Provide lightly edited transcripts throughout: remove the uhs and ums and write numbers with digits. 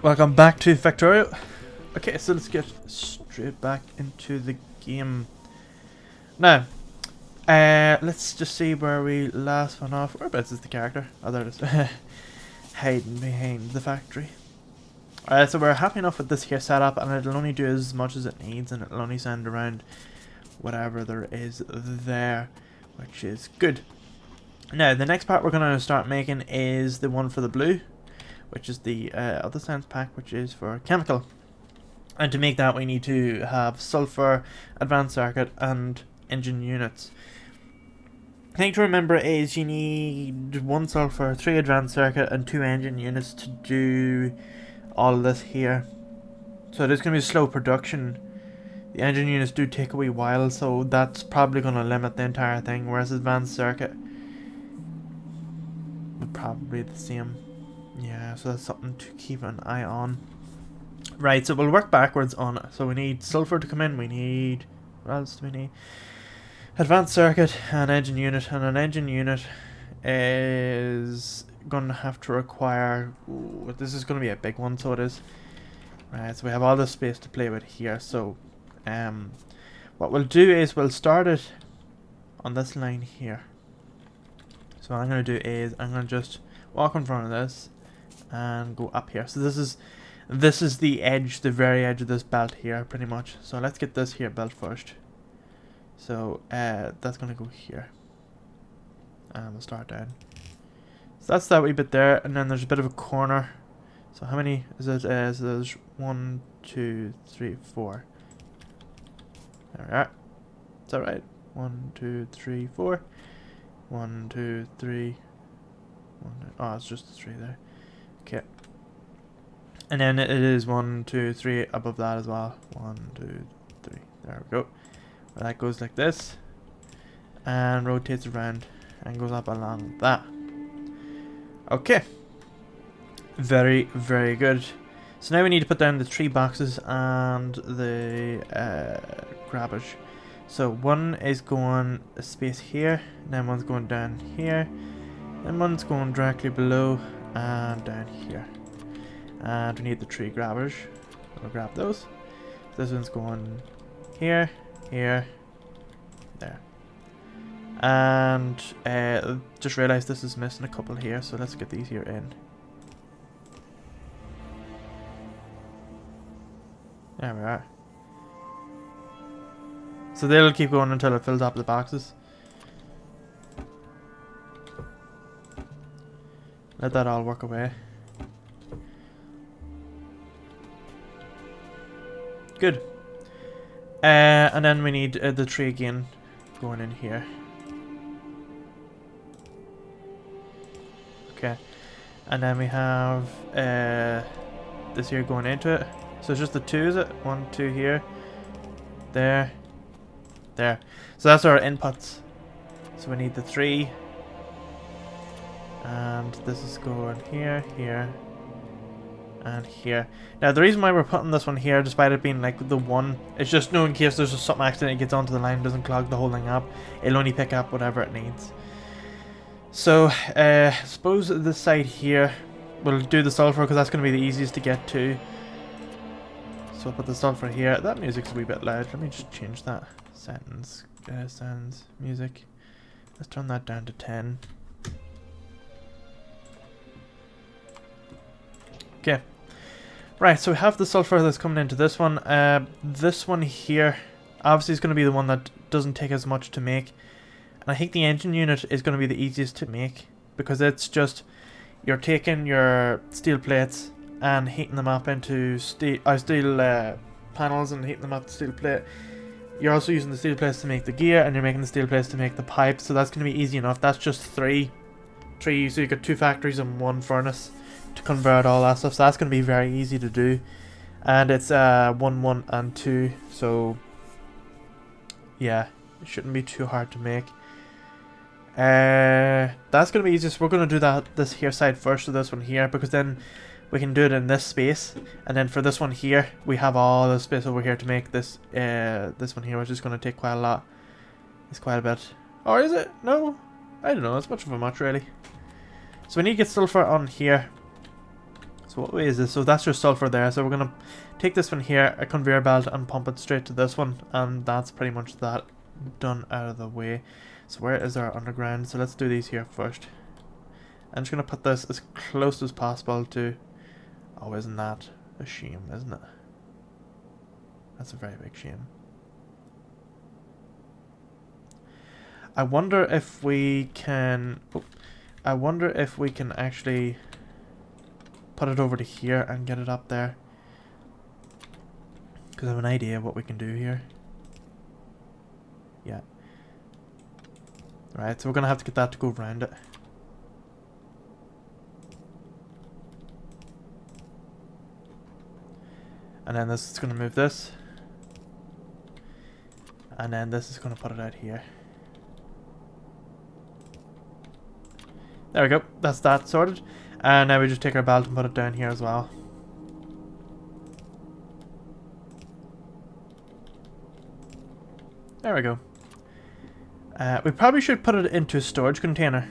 Welcome back to Factorio. Okay, so let's get straight back into the game. Now, let's just see where we last went off. Whereabouts is the character? Oh, there it is. Hiding behind the factory. Alright, so we're happy enough with this here setup, and it'll only do as much as it needs, and it'll only send around whatever there is there, which is good. Now, the next part we're going to start making is the one for the blue, which is the other science pack, which is for chemical. And to make that, we need to have sulfur, advanced circuit, and engine units. The thing to remember is you need 1 sulfur, 3 advanced circuit, and 2 engine units to do all of this here. So there's going to be slow production. The engine units do take a wee while, so that's probably going to limit the entire thing, whereas advanced circuit would probably be the same. Yeah, so that's something to keep an eye on. Right, so we'll work backwards on it. So we need sulfur to come in, we need... what else do we need? Advanced circuit and engine unit, and an engine unit is going to have to require... ooh, this is going to be a big one, so it is. Right, so we have all this space to play with here, so what we'll do is we'll start it on this line here. So what I'm going to do is I'm going to just walk in front of this and go up here. So this is the edge, the very edge of this belt here, pretty much. So let's get this here built first. So that's going to go here, and we'll start down. So that's that wee bit there, and then there's a bit of a corner. So how many is it? So there's 1, 2, 3, 4. There we are. Is that right? 1, 2, 3, 4. 1, 2, 3. 1, 2, oh, it's just 3 there. Okay. And then it is 1, 2, 3 above that as well. 1, 2, 3. There we go. Well, that goes like this, and rotates around and goes up along that. Okay. Very, very good. So now we need to put down the 3 boxes and the grabbage. So one is going a space here, then one's going down here, and one's going directly below and down here. And we need the 3 grabbers. We'll grab those. This one's going here, here, there. And just realized this is missing a couple here, so let's get these here in. There we are. So they'll keep going until it fills up the boxes. Let that all work away. Good. And then we need the 3 again going in here. Okay. And then we have this here going into it. So it's just the 2, is it? 1, 2 here. There. There. So that's our inputs. So we need the 3. And this is going here, here, and here. Now the reason why we're putting this one here, despite it being like the 1, it's just in case there's just something accidentally gets onto the line, doesn't clog the whole thing up. It'll only pick up whatever it needs. So suppose this side here, we'll do the sulfur because that's going to be the easiest to get to. So I'll put the sulfur here. That music's a wee bit loud. Let me just change that. Sentence, sounds, music. Let's turn that down to 10. Okay. Right, so we have the sulfur that's coming into this one. This one here, obviously is going to be the one that doesn't take as much to make. And I think the engine unit is going to be the easiest to make, because it's just, you're taking your steel plates and heating them up into steel panels and heating them up to steel plate. You're also using the steel plates to make the gear, and you're making the steel plates to make the pipes, so that's going to be easy enough. That's just 3, so you got 2 factories and 1 furnace to convert all that stuff, so that's going to be very easy to do. And it's 1, 1, and 2, so yeah, it shouldn't be too hard to make. That's going to be easiest. We're going to do this here side first, so this one here, because then we can do it in this space, and then for this one here we have all the space over here to make this this one here, which is going to take quite a lot. It's quite a bit. Or is it? No, I don't know, it's much of a much really. So we need to get sulfur on here. So what way is this? So that's your sulfur there. So we're going to take this one here, a conveyor belt, and pump it straight to this one. And that's pretty much that done out of the way. So where is our underground? So let's do these here first. I'm just going to put this as close as possible to... Oh, isn't that a shame, isn't it? That's a very big shame. I wonder if we can... Oh, I wonder if we can actually put it over to here and get it up there. Because I have an idea of what we can do here. Yeah. Right, so we're going to have to get that to go around it. And then this is going to move this. And then this is going to put it out here. There we go. That's that sorted. And now we just take our belt and put it down here as well. There we go. We probably should put it into a storage container.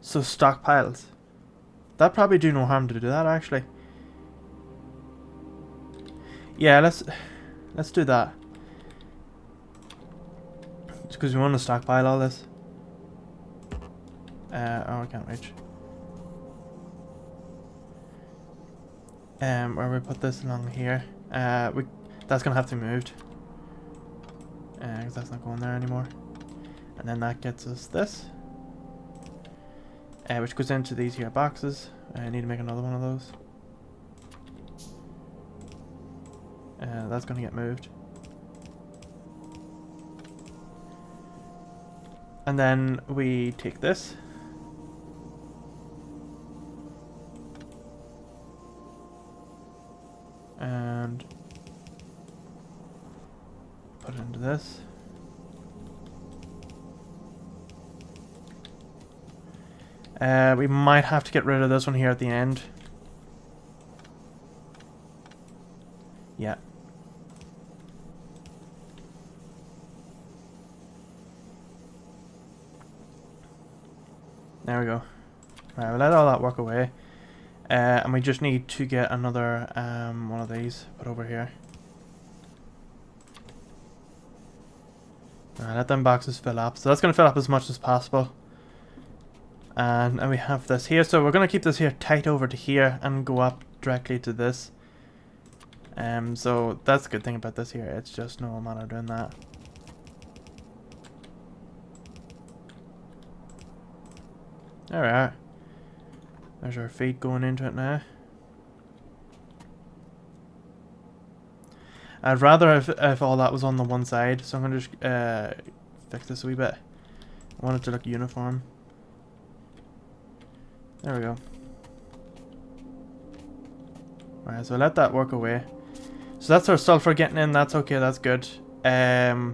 So stockpiles. That probably do no harm to do that actually. Yeah, let's do that. It's because we want to stockpile all this. Oh, I can't reach. Where we put this along here. That's gonna have to be moved. Because that's not going there anymore. And then that gets us this. Which goes into these here boxes. I need to make another one of those. That's gonna get moved. And then we take this. And put it into this. We might have to get rid of this one here at the end. Yeah. There we go. Right, we'll let all that work away. And we just need to get another one of these put over here. Let them boxes fill up. So that's going to fill up as much as possible. And we have this here. So we're going to keep this here tight over to here and go up directly to this. So that's the good thing about this here. It's just no matter doing that. There we are. There's our feet going into it now. I'd rather if all that was on the one side, so I'm going to just fix this a wee bit. I want it to look uniform. There we go. Alright, so let that work away. So that's our sulfur getting in, that's okay, that's good. I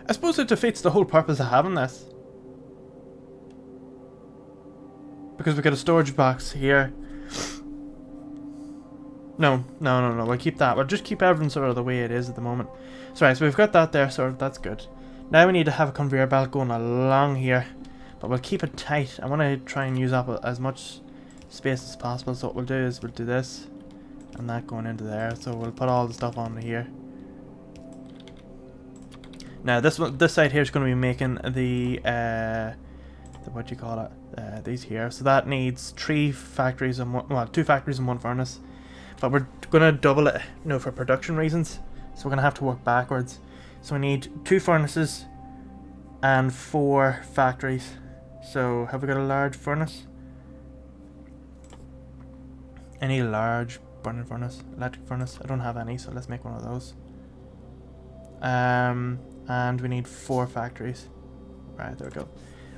suppose it defeats the whole purpose of having this. Because we got a storage box here. No, we'll keep that. We'll just keep everything sort of the way it is at the moment. So right, so we've got that there, so that's good. Now we need to have a conveyor belt going along here. But we'll keep it tight. I want to try and use up as much space as possible. So what we'll do is we'll do this. And that going into there. So we'll put all the stuff on here. Now this side here is going to be making the what do you call it? These here. So that needs 3 factories and one, well, 2 factories and 1 furnace. But we're going to double it, for production reasons. So we're going to have to work backwards. So we need 2 furnaces and 4 factories. So have we got a large furnace? Any large burning furnace? Electric furnace? I don't have any, so let's make one of those. And we need 4 factories. Right, there we go.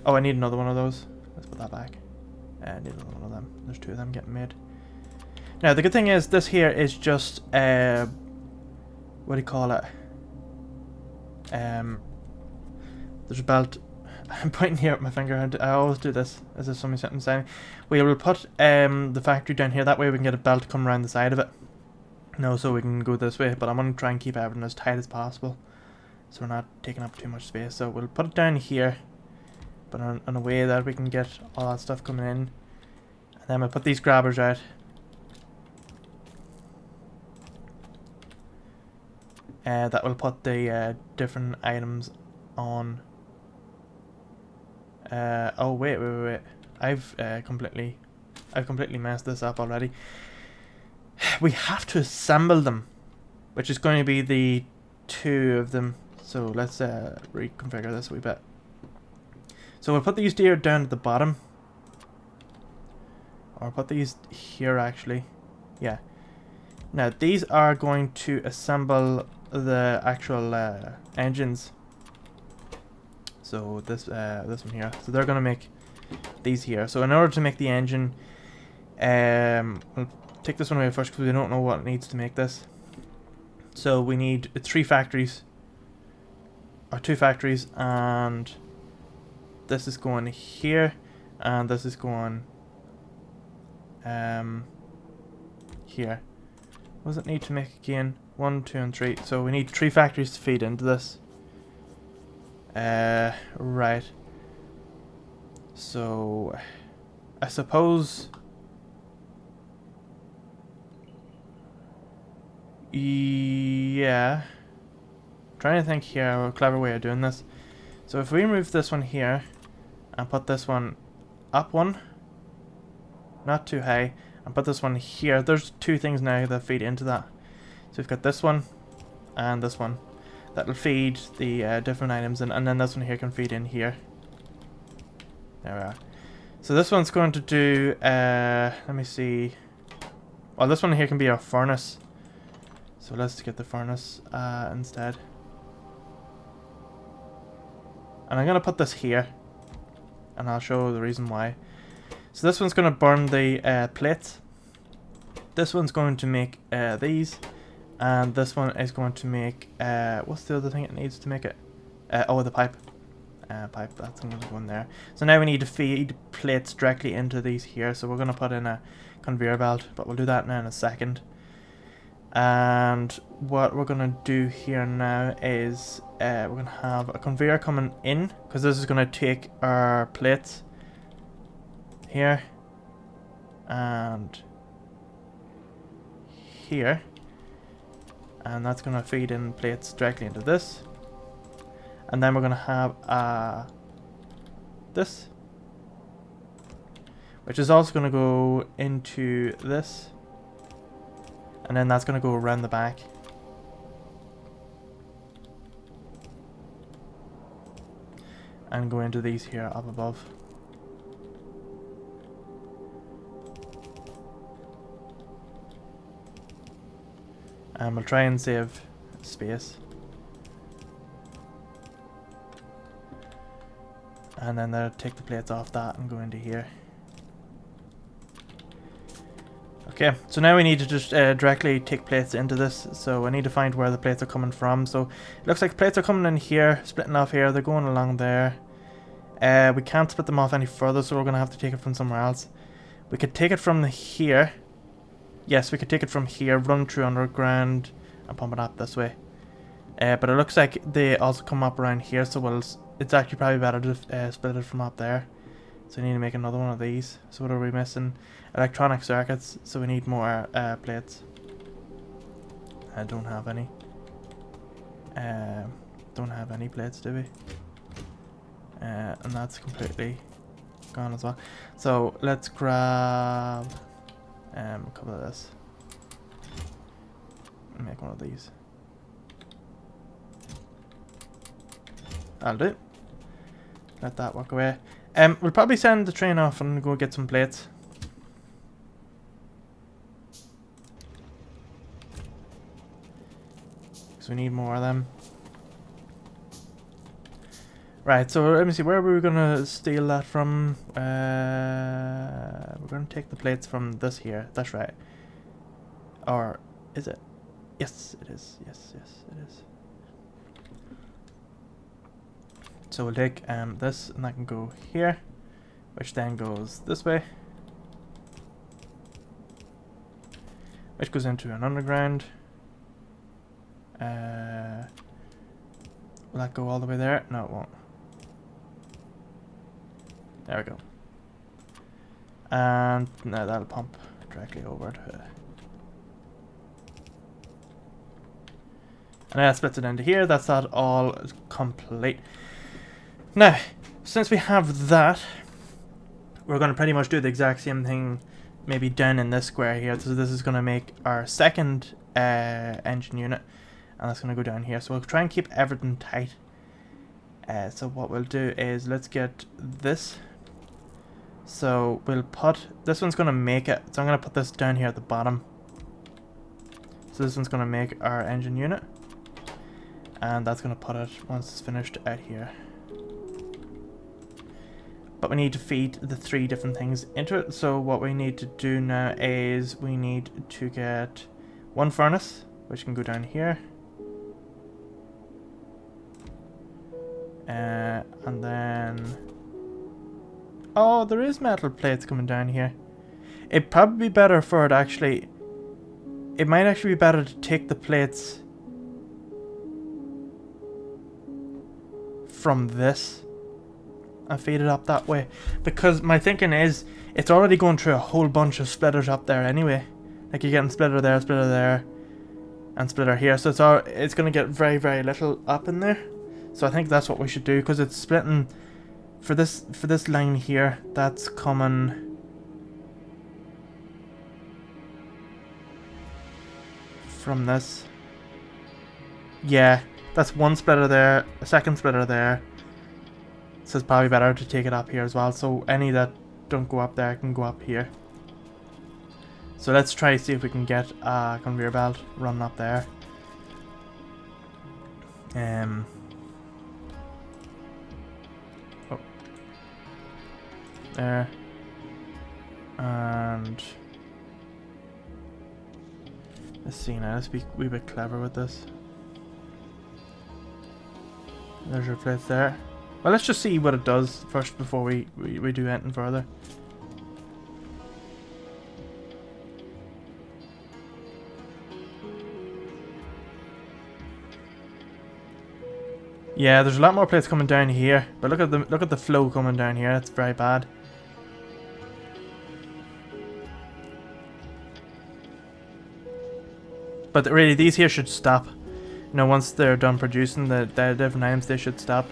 Oh, I need another one of those. Let's put that back. I need another one of them. There's 2 of them getting made. Now, the good thing is this here is just, what do you call it? There's a belt. I'm pointing here at my finger. I always do this as if somebody's sitting beside me. We will put the factory down here. That way we can get a belt to come around the side of it. No, so we can go this way. But I'm going to try and keep everything as tight as possible, so we're not taking up too much space. So we'll put it down here. but in a way that we can get all that stuff coming in. And then we'll put these grabbers out. That will put the different items on. Oh wait. I've completely messed this up already. We have to assemble them, which is going to be the 2 of them. So let's reconfigure this a wee bit. So we'll put these deer down at the bottom. Or put these here actually. Yeah. Now these are going to assemble the actual engines. So this one here. So they're going to make these here. So in order to make the engine, we'll take this one away first because we don't know what it needs to make this. So we need 3 factories. Or 2 factories, and this is going here, and this is going here. What does it need to make again? 1, 2, and 3. So we need 3 factories to feed into this. Right. So I suppose. Yeah. Trying to think here a clever way of doing this. So if we move this one here and put this one up one, not too high, and put this one here, there's 2 things now that feed into that. So we've got this one and this one that'll feed the different items, and then this one here can feed in here. There we are. So this one's going to do let me see. Well, this one here can be our furnace. So let's get the furnace instead. And I'm going to put this here, and I'll show the reason why. So this one's going to burn the plates. This one's going to make these, and this one is going to make, what's the other thing it needs to make it? Oh, the pipe. Pipe, that's going to go in there. So now we need to feed plates directly into these here, so we're going to put in a conveyor belt, but we'll do that now in a second. And what we're going to do here now is we're going to have a conveyor coming in, because this is going to take our plates here and here, and that's going to feed in plates directly into this. And then we're going to have this, which is also going to go into this. And then that's going to go around the back. And go into these here up above. And we'll try and save space. And then they'll take the plates off that and go into here. Okay, so now we need to just directly take plates into this. So I need to find where the plates are coming from. So it looks like plates are coming in here, splitting off here. They're going along there. We can't split them off any further, so we're going to have to take it from somewhere else. We could take it from here. Yes, we could take it from here, run through underground, and pump it up this way. But it looks like they also come up around here, so it's actually probably better to split it from up there. So we need to make another one of these. So what are we missing? Electronic circuits, so we need more plates. I don't have any. Don't have any plates, do we? And that's completely gone as well. So let's grab a couple of this. Make one of these. That'll do. Let that walk away. We'll probably send the train off and go get some plates. So we need more of them. Right, so let me see, where were we going to steal that from? We're going to take the plates from this here, that's right. Or is it? Yes, it is. Yes, it is. So we'll take this, and that can go here, which then goes this way, which goes into an underground. Will that go all the way there? No, it won't. There we go. And now that'll pump directly over to it. And that splits it into here. That's that all complete. Now, since we have that, we're going to pretty much do the exact same thing maybe down in this square here. So this is going to make our second engine unit. And that's going to go down here. So we'll try and keep everything tight. So what we'll do is let's get this. So we'll put, this one's going to make it. So I'm going to put this down here at the bottom. So this one's going to make our engine unit. And that's going to put it, once it's finished, out here. But we need to feed the 3 different things into it. So what we need to do now is we need to get 1 furnace, which can go down here. And then... oh, there is metal plates coming down here. It'd probably be better for it actually... it might actually be better to take the plates from this and feed it up that way, because my thinking is it's already going through a whole bunch of splitters up there anyway. Like you're getting splitter there, and splitter here, so it's going to get very, very little up in there. So I think that's what we should do, because it's splitting for this line here. That's coming from this. Yeah, that's 1 splitter there, a 2nd splitter there. So it's probably better to take it up here as well. So any that don't go up there can go up here. So let's try to see if we can get a conveyor belt running up there. Oh. There. And let's see now, let's be a wee bit clever with this. There's your plates there. Well, let's just see what it does first before we do anything further. Yeah, there's a lot more plates coming down here, but look at the flow coming down here. It's very bad. But really, these here should stop. You know, once they're done producing the different items, they should stop.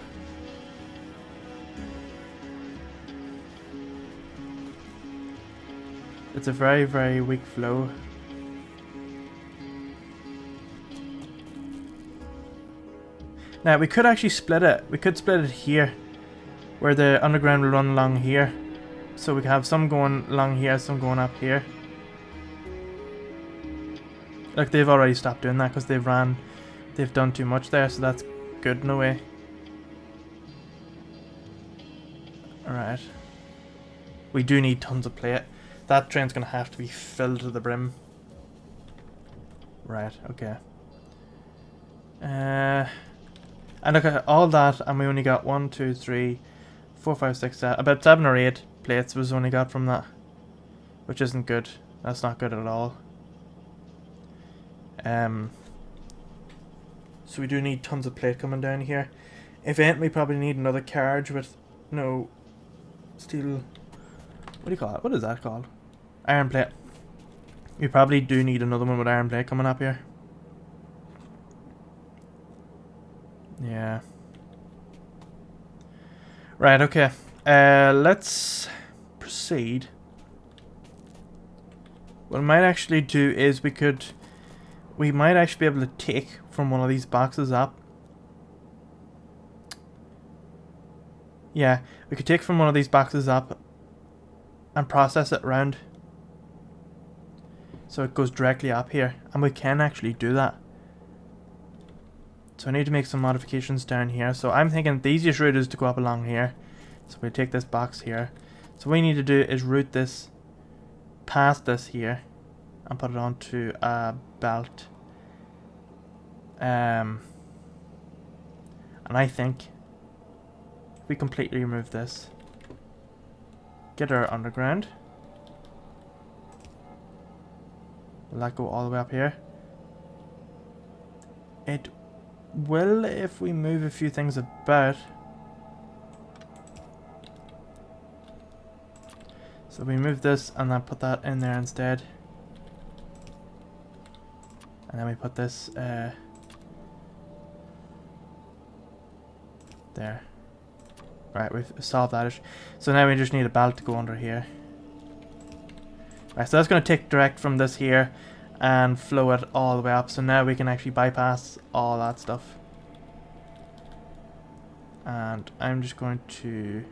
It's a very, very weak flow. Now, we could actually split it. We could split it here, where the underground will run along here. So we can have some going along here, some going up here. Like, they've already stopped doing that because they've done too much there, so that's good in a way. Alright. We do need tons of plate. That train's going to have to be filled to the brim. Right, okay. And look at all that, and we only got 1, 2, 3, 4, 5, 6, 7, about 7 or 8 plates was only got from that. Which isn't good. That's not good at all. So we do need tons of plate coming down here. If anything, we probably need another carriage with no steel. What do you call it? What is that called? Iron plate. We probably do need another one with iron plate coming up here. Yeah. Right, okay. Let's proceed. What I might actually do is we might actually be able to take from one of these boxes up. Yeah, we could take from one of these boxes up and process it around. So it goes directly up here. And we can actually do that. So I need to make some modifications down here. So I'm thinking the easiest route is to go up along here. So we take this box here. So what we need to do is route this past this here and put it onto a belt. And I think if we completely remove this, get our underground, will that go all the way up here? It will if we move a few things about. So we move this and then put that in there instead. And then we put this there. Right, we've solved that issue. So now we just need a belt to go under here. Right, so that's going to take direct from this here and flow it all the way up. So now we can actually bypass all that stuff. And I'm just going to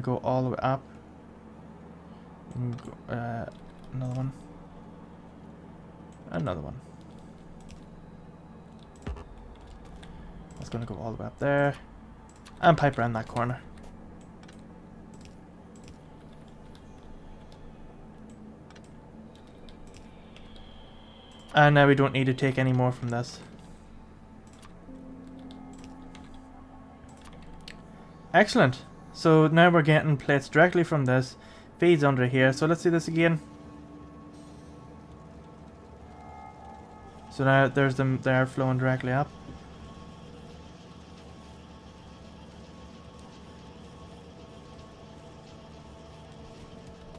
go all the way up. Another one. Another one. That's going to go all the way up there. And pipe around that corner. And now we don't need to take any more from this. Excellent. So now we're getting plates directly from this. Feeds under here. So let's do this again. So now there's them there flowing directly up.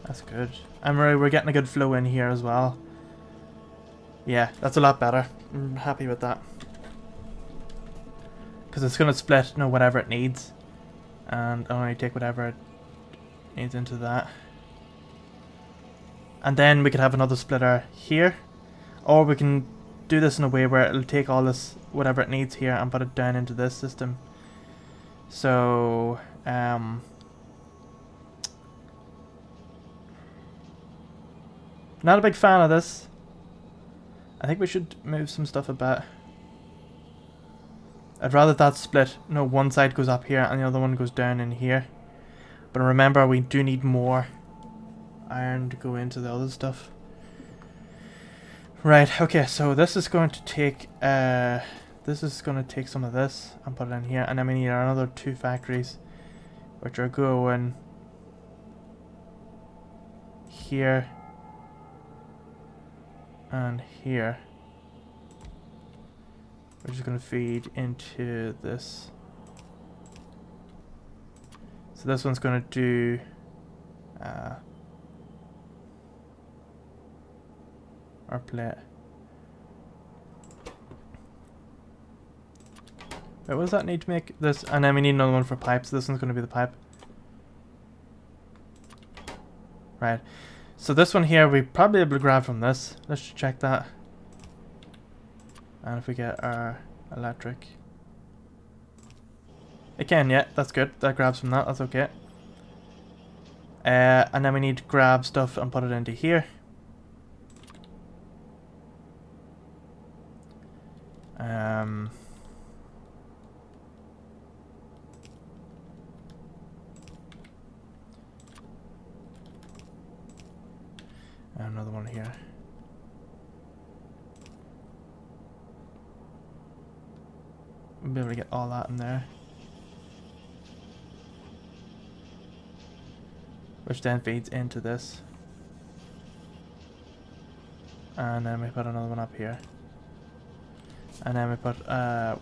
That's good. And we're getting a good flow in here as well. Yeah, that's a lot better. I'm happy with that. Because it's going to split, you know, whatever it needs. And only take whatever it needs into that. And then we could have another splitter here. Or we can do this in a way where it'll take all this, whatever it needs here, and put it down into this system. So, not a big fan of this. I think we should move some stuff a bit. I'd rather that split. No, one side goes up here and the other one goes down in here. But remember, we do need more iron to go into the other stuff. Right, okay, so this is going to take some of this and put it in here, and then we need another 2 factories, which are going here and here, which is going to feed into this. So this one's going to do our plate. Wait, what does that need to make this? And then we need another one for pipes. This one's going to be the pipe. Right. So this one here, we probably able to grab from this. Let's just check that. And if we get our electric. It can, yeah, that's good. That grabs from that, that's okay. And then we need to grab stuff and put it into here. Another one here. We'll be able to get all that in there. Which then feeds into this. And then we put another one up here. And then we put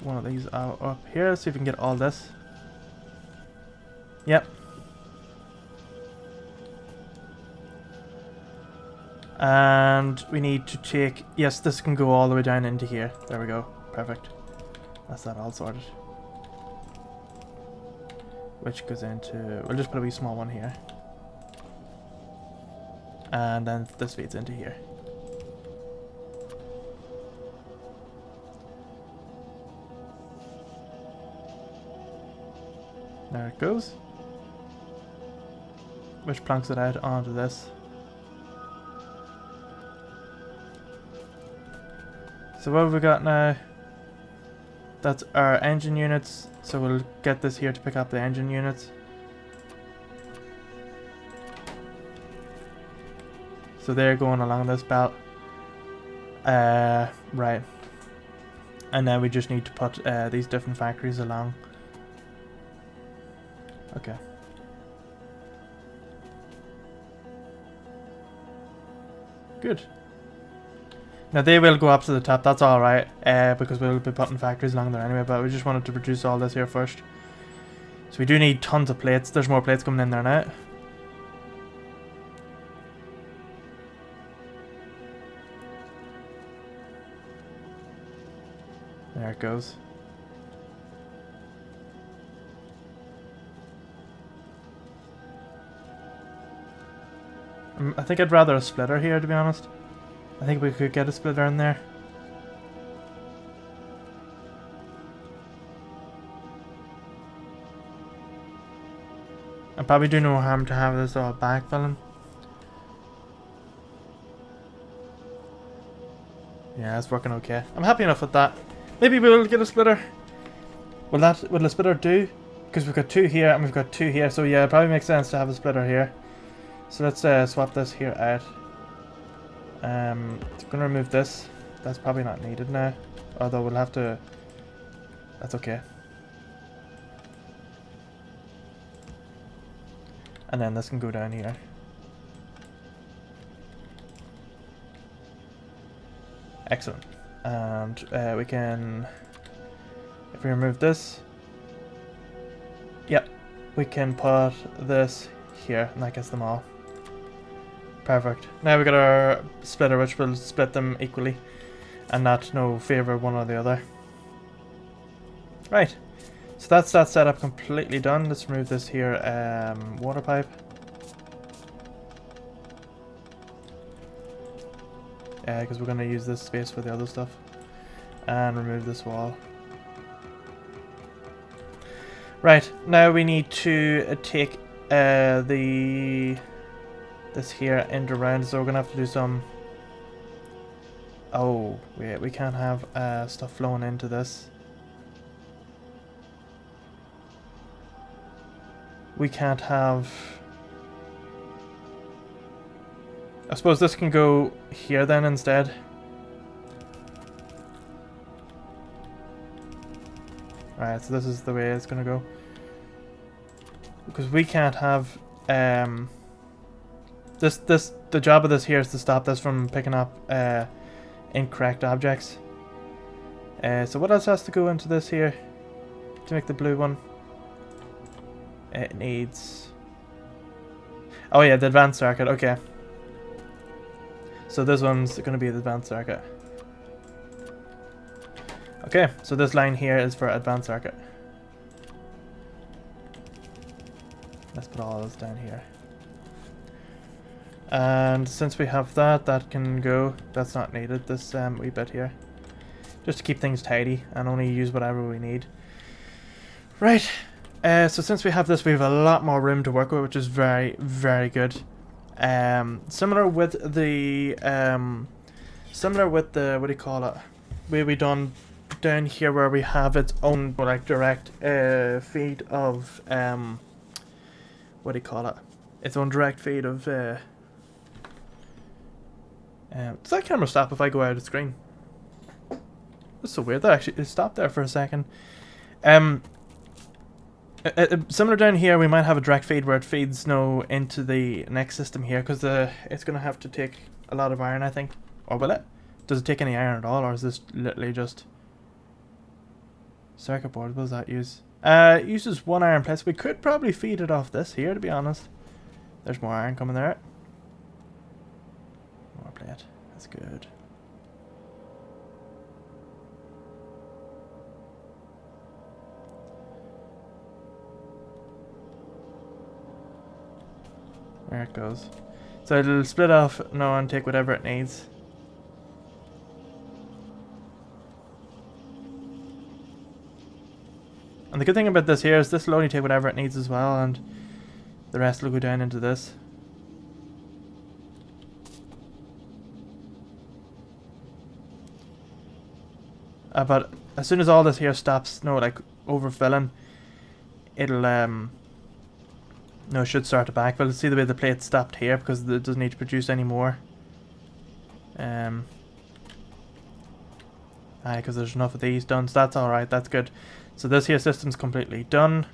one of these up here. Let's see if we can get all this. Yep. And we need to take... Yes, this can go all the way down into here. There we go. Perfect. That's that all sorted. Which goes into... We'll just put a wee small one here. And then this feeds into here. There it goes. Which plunks it out onto this. So what have we got now? That's our engine units. So we'll get this here to pick up the engine units. So they're going along this belt. Right. And then we just need to put these different factories along. Okay. Good. Now they will go up to the top, that's alright, because we'll be putting factories along there anyway, but we just wanted to produce all this here first. So we do need tons of plates. There's more plates coming in there now. There it goes. I think I'd rather a splitter here, to be honest. I think we could get a splitter in there. I'd probably do no harm to have this all backfilling. Yeah, it's working okay. I'm happy enough with that. Maybe we'll get a splitter. Will the splitter do? Because we've got two here and we've got two here, so yeah, it probably makes sense to have a splitter here. So let's swap this here out. I'm gonna remove this. That's probably not needed now. Although we'll have to. That's okay. And then this can go down here. Excellent. And we can, if we remove this, yep, we can put this here, and that gets them all. Perfect. Now we got our splitter, which will split them equally, and not no favour one or the other. Right. So that's that setup completely done. Let's remove this here water pipe. Because we're going to use this space for the other stuff. And remove this wall. Right, now we need to take this here end around, so we're going to have to do some... Oh, wait, we can't have stuff flowing into this. We can't have... I suppose this can go here then instead. Alright, so this is the way it's gonna go. Because we can't have the job of this here is to stop this from picking up incorrect objects. So what else has to go into this here to make the blue one? It needs... Oh yeah, the advanced circuit, okay. So this one's going to be the advanced circuit. Okay, so this line here is for advanced circuit. Let's put all this down here. And since we have that, that can go. That's not needed, this wee bit here. Just to keep things tidy and only use whatever we need. Right, so since we have this, we have a lot more room to work with, which is very, very good. Similar with the what do you call it? We done down here where we have its own like direct feed of what do you call it? Its own direct feed of does that camera stop if I go out of screen? That's so weird. That actually stopped there for a second. Similar down here, we might have a direct feed where it feeds into the next system here, because it's going to have to take a lot of iron, I think. Or will it? Does it take any iron at all, or is this literally just circuit board? What does that use? It uses one iron plate, so we could probably feed it off this here, to be honest. There's more iron coming there. More plate. That's good. There it goes. So it'll split off now and take whatever it needs. And the good thing about this here is this will only take whatever it needs as well, and the rest will go down into this. But as soon as all this here stops, like overfilling, it'll it should start to backfill. See the way the plate stopped here because it doesn't need to produce any more. Because there's enough of these done, so that's alright, that's good. So this here system's completely done.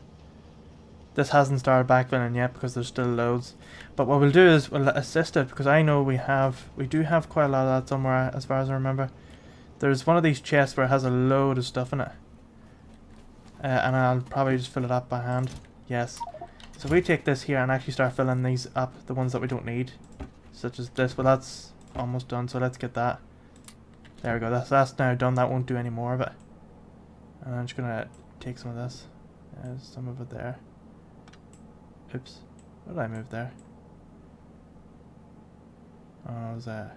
This hasn't started backfilling yet because there's still loads. But what we'll do is we'll assist it, because I know we do have quite a lot of that somewhere as far as I remember. There's one of these chests where it has a load of stuff in it. And I'll probably just fill it up by hand. Yes. So if we take this here and actually start filling these up, the ones that we don't need, such as this, well that's almost done, so let's get that. There we go, that's now done, that won't do any more of it. And I'm just gonna take some of this. There's some of it there. Oops. What did I move there? Oh, it was a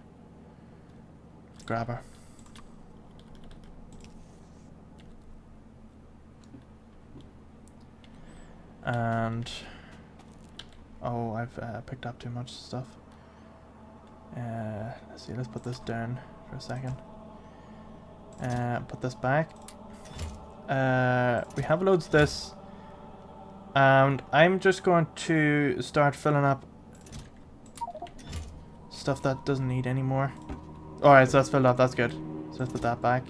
grabber. And oh, I've picked up too much stuff. Let's see, let's put this down for a second. Put this back. We have loads of this. And I'm just going to start filling up stuff that doesn't need any more. Alright, so that's filled up, that's good. So let's put that back.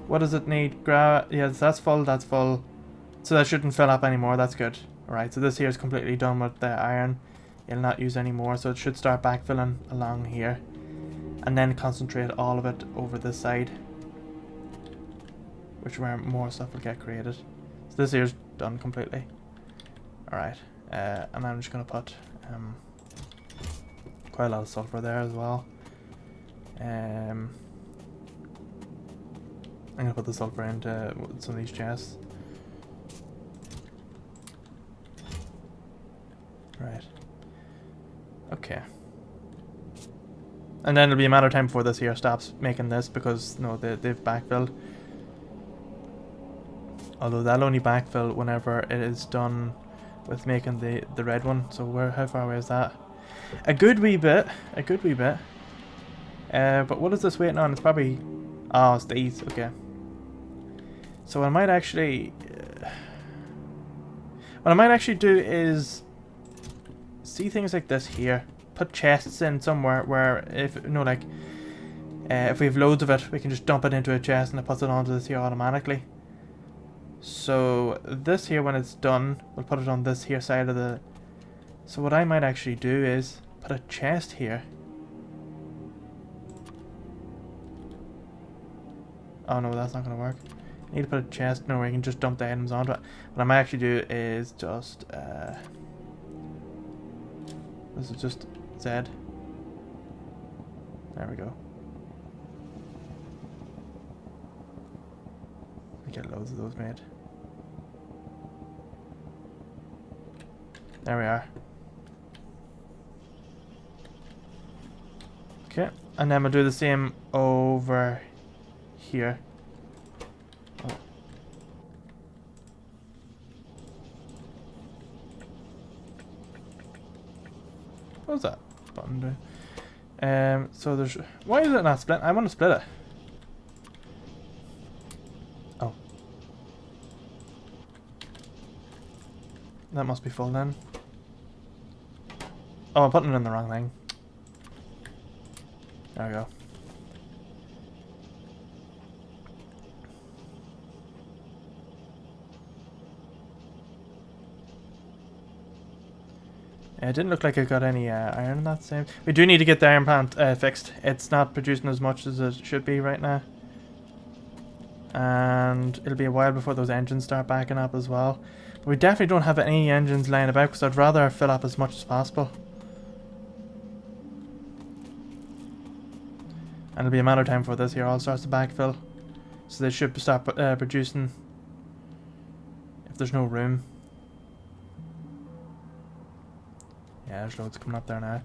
What does it need? Yes, that's full, that's full. So that shouldn't fill up anymore, that's good. Alright, so this here is completely done with the iron. It'll not use any more, so it should start backfilling along here. And then concentrate all of it over this side. Which where more stuff will get created. So this here's done completely. Alright, and I'm just going to put quite a lot of sulfur there as well. I'm going to put the sulfur into some of these chests. Right. Okay. And then it'll be a matter of time before this here stops making this because no, they've backfilled. Although that'll only backfill whenever it is done with making the red one. So how far away is that? A good wee bit. A good wee bit. But what is this waiting on? It's probably... Oh, it's these. Okay. So what I might actually... what I might actually do is... see things like this here. Put chests in somewhere where if... you know, like... if we have loads of it, we can just dump it into a chest and it puts it onto this here automatically. So this here, when it's done, we'll put it on this here side of the... So what I might actually do is put a chest here. Oh no, that's not going to work. I need to put a chest where you can just dump the items onto it. What I might actually do is just... this is just Z. There we go. We get loads of those made. There we are. Okay, and then we'll do the same over here. Oh. What was that button do? So there's... why is it not split? I want to split it. Oh. That must be full then. Oh, I'm putting it in the wrong thing. There we go. It didn't look like it got any iron in that same. We do need to get the iron plant fixed. It's not producing as much as it should be right now. And it'll be a while before those engines start backing up as well. But we definitely don't have any engines lying about because I'd rather fill up as much as possible. And it'll be a matter of time before this here all starts to backfill. So they should start producing if there's no room. Yeah, there's loads coming up there now.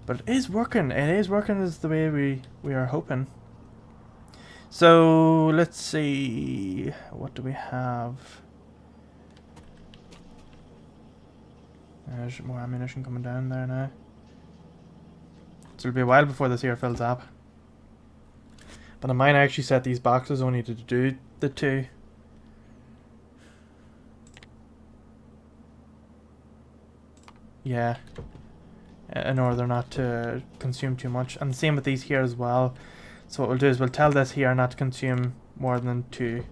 But it is working. It is working as the way we are hoping. So, let's see. What do we have? There's more ammunition coming down there now. So it'll be a while before this here fills up. But I might actually set these boxes only to do the 2. Yeah. In order not to consume too much. And same with these here as well. So what we'll do is we'll tell this here not to consume more than 2.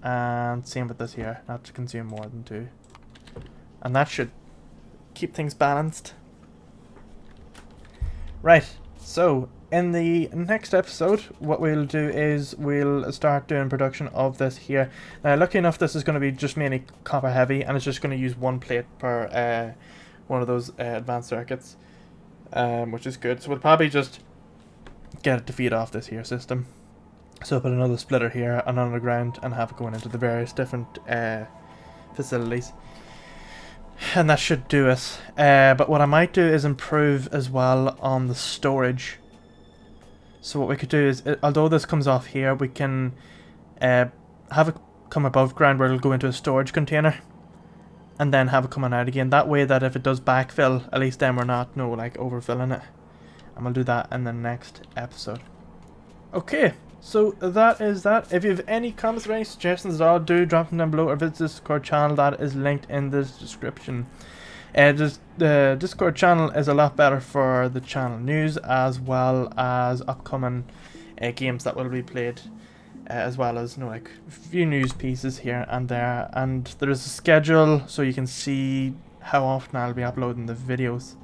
And same with this here, not to consume more than 2. And that should keep things balanced. Right, so in the next episode, what we'll do is we'll start doing production of this here. Now, lucky enough, this is going to be just mainly copper heavy, and it's just going to use 1 plate per one of those advanced circuits, which is good. So we'll probably just get it to feed off this here system. So put another splitter here and underground and have it going into the various different facilities. And that should do it. But what I might do is improve as well on the storage. So what we could do is, although this comes off here, we can have it come above ground where it'll go into a storage container. And then have it coming out again. That way that if it does backfill, at least then we're not like overfilling it. And we'll do that in the next episode. Okay, so that is that. If you have any comments or any suggestions at all, do drop them down below or visit the Discord channel that is linked in the description. The Discord channel is a lot better for the channel news as well as upcoming games that will be played. As well as like a few news pieces here and there, and there is a schedule so you can see how often I'll be uploading the videos.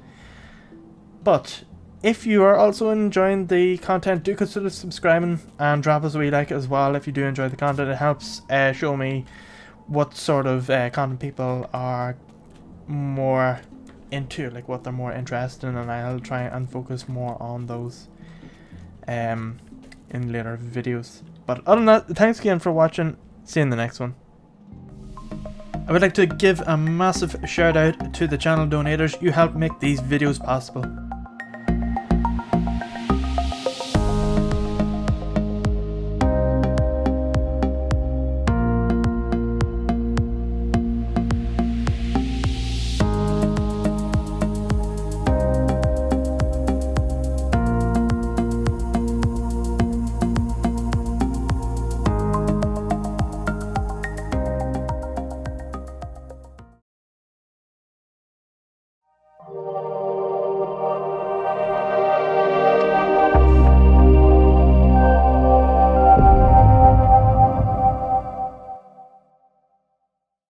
But if you are also enjoying the content, do consider subscribing and drop us a wee like as well if you do enjoy the content. It helps show me what sort of content people are more into, like what they're more interested in, and I'll try and focus more on those in later videos. But other than that, thanks again for watching. See you in the next one. I would like to give a massive shout out to the channel donators. You help make these videos possible.